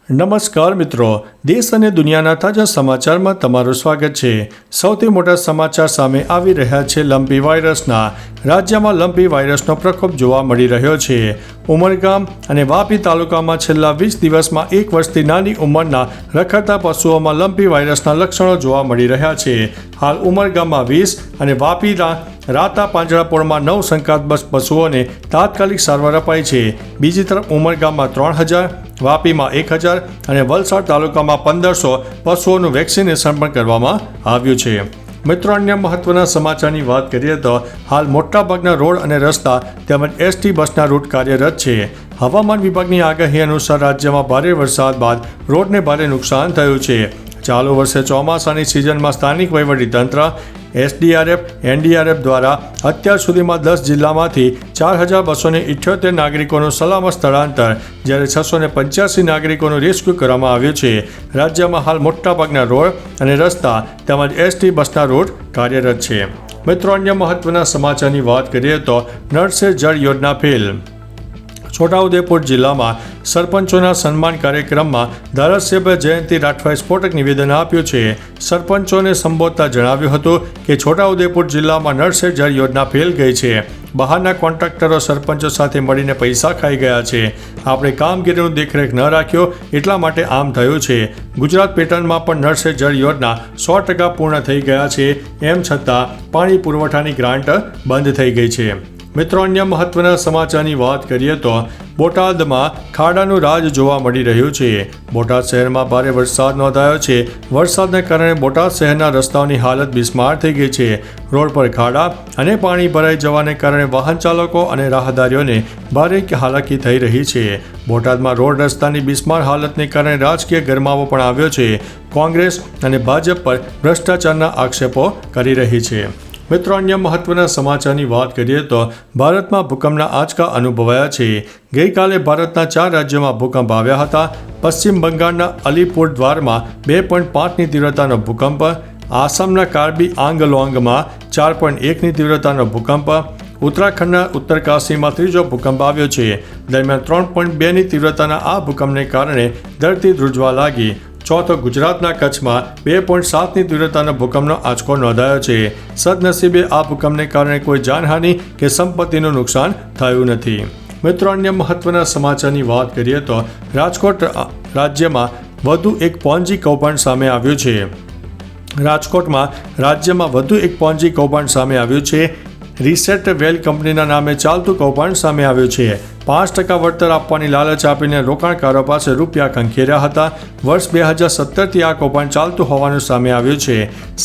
નમસ્કાર મિત્રો, દેશ અને દુનિયાના તાજા સમાચારમાં તમારું સ્વાગત છે। સૌથી મોટા સમાચાર સામે આવી રહ્યા છે લંપી વાયરસના। રાજ્યમાં લંપી વાયરસનો પ્રકોપ જોવા મળી રહ્યો છે। ઉમરગામ અને વાપી તાલુકામાં છેલ્લા 20 દિવસમાં 1 વર્ષથી નાની ઉંમરના રખડતા પશુઓમાં લંપી વાયરસના લક્ષણો જોવા મળી રહ્યા છે। હાલ ઉમરગામમાં 20 અને વાપીના રાતા પાંજરાપોળમાં 9 શંકાસ્પદ પશુઓને તાત્કાલિક સારવાર અપાઈ છે। બીજી તરફ ઉમરગામમાં 3000, વાપીમાં 1000 અને વલસાડ તાલુકામાં 1500 પશુઓનું વેક્સિનેશન પણ કરવામાં આવ્યું છે। મિત્રો, અન્ય મહત્વના સમાચારની વાત કરીએ તો હાલ મોટાભાગના રોડ અને રસ્તા તેમજ એસટી બસના રૂટ કાર્યરત છે। હવામાન વિભાગની આગાહી અનુસાર રાજ્યમાં ભારે વરસાદ બાદ રોડને ભારે નુકસાન થયું છે। ચાલુ વર્ષે ચોમાસાની સિઝનમાં સ્થાનિક વહીવટીતંત્ર, એસડીઆરએફ, એનડીઆરએફ દ્વારા અત્યાર સુધીમાં 10 જિલ્લામાંથી 4278 નાગરિકોનું સલામત સ્થળાંતર જ્યારે 685 નાગરિકોનું રેસ્ક્યુ કરવામાં આવ્યું છે। રાજ્યમાં હાલ મોટાભાગના રોડ અને રસ્તા તેમજ એસટી બસના રૂટ કાર્યરત છે। મિત્રો, અન્ય મહત્વના સમાચારની વાત કરીએ તો નળ સે જળ યોજના ફેલ। છોટાઉદેપુર જિલ્લામાં સરપંચોના સન્માન કાર્યક્રમમાં ધારાસભ્ય જયંતિ રાઠવાએ સ્ફોટક નિવેદન આપ્યું છે। સરપંચોને સંબોધતા જણાવ્યું હતું કે છોટાઉદેપુર જિલ્લામાં નળ સે જળ યોજના ફેલ ગઈ છે। બહારના કોન્ટ્રાક્ટરો સરપંચો સાથે મળીને પૈસા ખાઈ ગયા છે। આપણે કામગીરીનું દેખરેખ ન રાખ્યો એટલા માટે આમ થયું છે। ગુજરાત પેટર્નમાં પણ નળ સે જળ યોજના 100% પૂર્ણ થઈ ગયા છે, એમ છતાં પાણી પુરવઠાની ગ્રાન્ટ બંધ થઈ ગઈ છે। મિત્રો, અન્ય મહત્વના સમાચારની વાત કરીએ તો બોટાદમાં ખાડાનું રાજ જોવા મળી રહ્યું છે। બોટાદ શહેરમાં ભારે વરસાદ નોંધાયો છે। વરસાદને કારણે બોટાદ શહેરના રસ્તાઓની હાલત બિસ્માર થઈ ગઈ છે। રોડ પર ખાડા અને પાણી ભરાઈ જવાને કારણે વાહન ચાલકો અને રાહદારીઓને ભારે હાલાકી થઈ રહી છે। બોટાદમાં રોડ રસ્તાની બિસ્માર હાલતને કારણે રાજકીય ગરમાવો પણ આવ્યો છે। કોંગ્રેસ અને ભાજપ પર ભ્રષ્ટાચારના આક્ષેપો કરી રહી છે। મિત્રો, અન્ય મહત્વના સમાચારની વાત કરીએ તો ભારતમાં ભૂકંપના આંચકા અનુભવાયા છે। ગઈકાલે ભારતના 4 રાજ્યોમાં ભૂકંપ આવ્યા હતા। પશ્ચિમ બંગાળના અલીપુરદ્વારમાં 2.5ની તીવ્રતાનો ભૂકંપ, આસામના કાર્બી આંગલોંગમાં 4.1ની તીવ્રતાનો ભૂકંપ, ઉત્તરાખંડના ઉત્તરકાશીમાં 3જો ભૂકંપ આવ્યો છે। દરમિયાન 3.2ની તીવ્રતાના આ ભૂકંપને કારણે ધરતી ધ્રુજવા લાગી। ચોથો ગુજરાતના કચ્છમાં 2.7ની તીવ્રતાનો ભૂકંપનો આંચકો નોંધાયો છે। સદનસીબે આ ભૂકંપને કારણે કોઈ જાનહાનિ કે સંપત્તિનું નુકસાન થયું નથી। મિત્રો, અન્ય મહત્વના સમાચારની વાત કરીએ તો રાજકોટ રાજ્યમાં વધુ એક પોન્જી કૌભાંડ સામે આવ્યું છે। રાજકોટમાં રાજ્યમાં વધુ એક પોન્જી કૌભાંડ સામે આવ્યું છે। રીસેટ વેલ કંપનીના નામે ચાલતું કૌભાંડ સામે આવ્યું છે। 5% વળતર આપવાની લાલચ આપીને રોકાણકારો પાસે રૂપિયા ખંખેર્યા હતા। વર્ષ 2017થી આ કૌભાંડ ચાલતું હોવાનું સામે આવ્યું છે।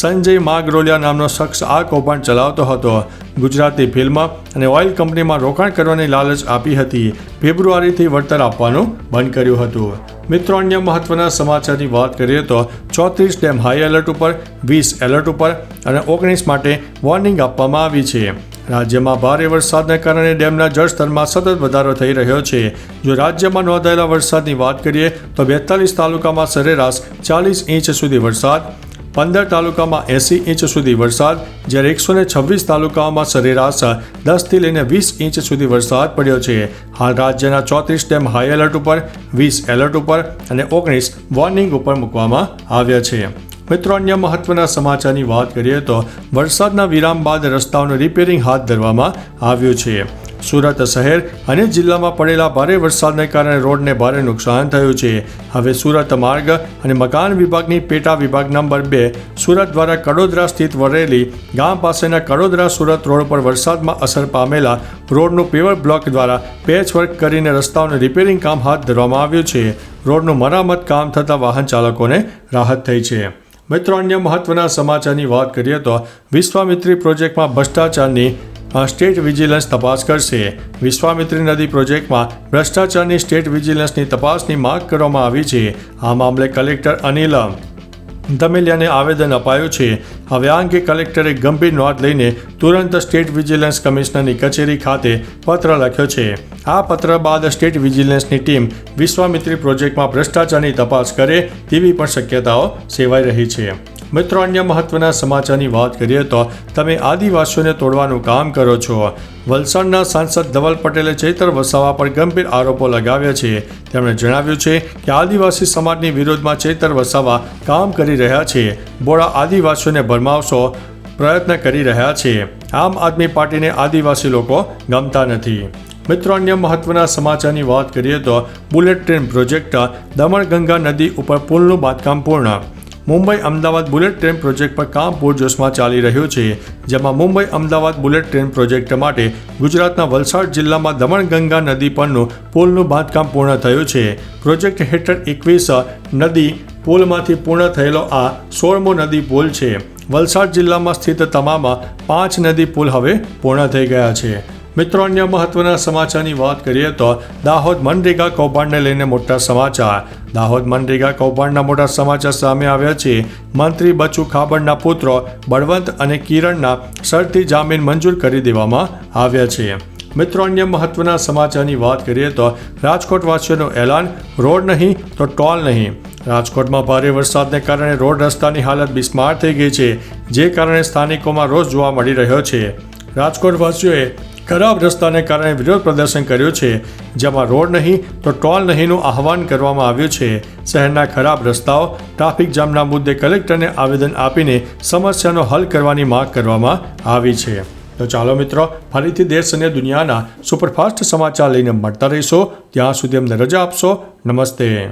સંજય માગરોલિયા નામનો શખ્સ આ કૌભાંડ ચલાવતો હતો। ગુજરાતી ફિલ્મ અને ઓઇલ કંપનીમાં રોકાણ કરવાની લાલચ આપી હતી। ફેબ્રુઆરીથી વળતર આપવાનું બંધ કર્યું હતું। મિત્રો, અન્ય મહત્વના સમાચારની વાત કરીએ તો 34 ડેમ હાઈ એલર્ટ ઉપર, 20 એલર્ટ ઉપર અને 19 માટે વોર્નિંગ આપવામાં આવી છે। રાજ્યમાં ભારે વરસાદને કારણે ડેમના જળસ્તરમાં સતત વધારો થઈ રહ્યો છે। જો રાજ્યમાં નોંધાયેલા વરસાદની વાત કરીએ તો 42 તાલુકામાં સરેરાશ 40 ઇંચ સુધી વરસાદ, 15 તાલુકામાં 80 ઇંચ સુધી વરસાદ, જ્યારે 126 તાલુકાઓમાં સરેરાશ 10થી લઈને 20 ઇંચ સુધી વરસાદ પડ્યો છે। હાલ રાજ્યના 34 ડેમ હાઈ એલર્ટ ઉપર, 20 એલર્ટ ઉપર અને 19 વોર્નિંગ ઉપર મૂકવામાં આવ્યા છે। મિત્રો, અન્ય મહત્વના સમાચારની વાત કરીએ તો વરસાદના વિરામ બાદ રસ્તાઓનું રિપેરિંગ હાથ ધરવામાં આવ્યું છે। સુરત શહેર અને જિલ્લામાં પડેલા ભારે વરસાદને કારણે રોડને ભારે નુકસાન થયું છે। હવે સુરત માર્ગ અને મકાન વિભાગની પેટા વિભાગ નંબર 2 સુરત દ્વારા કડોદરા સ્થિત વરેલી ગામ પાસેના કડોદરા સુરત રોડ પર વરસાદમાં અસર પામેલા રોડનું પેવર બ્લોક દ્વારા પેચવર્ક કરીને રસ્તાઓનું રિપેરિંગ કામ હાથ ધરવામાં આવ્યું છે। રોડનું મરામત કામ થતાં વાહન ચાલકોને રાહત થઈ છે। મિત્રો, અન્ય મહત્વના સમાચારની વાત કરીએ તો વિશ્વામિત્રી પ્રોજેક્ટમાં ભ્રષ્ટાચારની સ્ટેટ વિજિલન્સ તપાસ કરશે। વિશ્વામિત્રી નદી પ્રોજેક્ટમાં ભ્રષ્ટાચારની સ્ટેટ વિજિલન્સની તપાસની માંગ કરવામાં આવી છે। આ મામલે કલેક્ટર અનિલ ધમેલિયાને આવેદન અપાયું છે। હવે આ અંગે કલેક્ટરે ગંભીર નોંધ લઈને તુરંત સ્ટેટ વિજિલન્સ કમિશનરની કચેરી ખાતે પત્ર લખ્યો છે। આ પત્ર બાદ સ્ટેટ વિજિલન્સની ટીમ વિશ્વામિત્રી પ્રોજેક્ટમાં ભ્રષ્ટાચારની તપાસ કરે તેવી પણ શક્યતાઓ સેવાઈ રહી છે। મિત્રો, અન્ય મહત્વના સમાચારની વાત કરીએ તો તમે આદિવાસીઓને તોડવાનું કામ કરો છો. વલસાડના સાંસદ ધવલ પટેલે ચૈતર વસાવા પર ગંભીર આરોપો લગાવ્યા છે. તેમણે જણાવ્યું છે કે આદિવાસી સમાજની વિરોધમાં ચૈતર વસાવા કામ કરી રહ્યા છે. બોળા આદિવાસીઓને ભરમાવશો પ્રયત્ન કરી રહ્યા છે. આમ આદમી પાર્ટીને આદિવાસી લોકો ગમતા નથી. મિત્રો, અન્ય મહત્વના સમાચારની વાત કરીએ તો બુલેટ ટ્રેન પ્રોજેક્ટ દમણગંગા નદી ઉપર પુલનું બાંધકામ પૂર્ણ. Mumbai Ahmedabad bullet train project પર કામ પૂરજોશમાં ચાલી રહ્યું છે. જેમાં Mumbai Ahmedabad bullet train project માટે ગુજરાતના વલસાડ જિલ્લામાં દમણગંગા નદી પરનું પુલનું બાંધકામ પૂર્ણ થયું છે. પ્રોજેક્ટ હેઠળ 21 નદી પુલમાંથી પૂર્ણ થયેલો આ 16મો નદી પુલ છે. વલસાડ જિલ્લામાં સ્થિત તમામ 5 નદી પુલ હવે પૂર્ણ થઈ ગયા છે. મિત્રો, અન્ય મહત્વના સમાચારની વાત કરીએ તો દાહોદ મનરેગા કૌભાંડને લઈને મોટા સમાચાર. દાહોદ મનરેગા કૌભાંડના મોટા સમાચાર સામે આવ્યા છે. મંત્રી બચુ ખાબડના પુત્રો બળવંત અને કિરણના શરતી જામીન મંજૂર કરી દેવામાં આવ્યા છે. મિત્રો, અન્ય મહત્વના સમાચારની વાત કરીએ તો રાજકોટવાસીઓનું એલાન, રોડ નહીં તો ટોલ નહીં. રાજકોટમાં ભારે વરસાદને કારણે રોડ રસ્તાની હાલત બિસ્માર થઈ ગઈ છે, જે કારણે સ્થાનિકોમાં રોષ જોવા મળી રહ્યો છે. રાજકોટવાસીઓએ ખરાબ રસ્તાને કારણે વિરોધ પ્રદર્શન કર્યું છે, જેમાં રોડ નહીં તો ટોલ નહીંનું આહવાન કરવામાં આવ્યું છે. શહેરના ખરાબ રસ્તાઓ, ટ્રાફિક જામના મુદ્દે કલેક્ટરને આવેદન આપીને સમસ્યાનો હલ કરવાની માંગ કરવામાં આવી છે. તો ચાલો મિત્રો, ફરીથી દેશ અને દુનિયાના સુપરફાસ્ટ સમાચાર લઈને મળતા રહીશો. ત્યાં સુધી અમને રજા આપશો. નમસ્તે.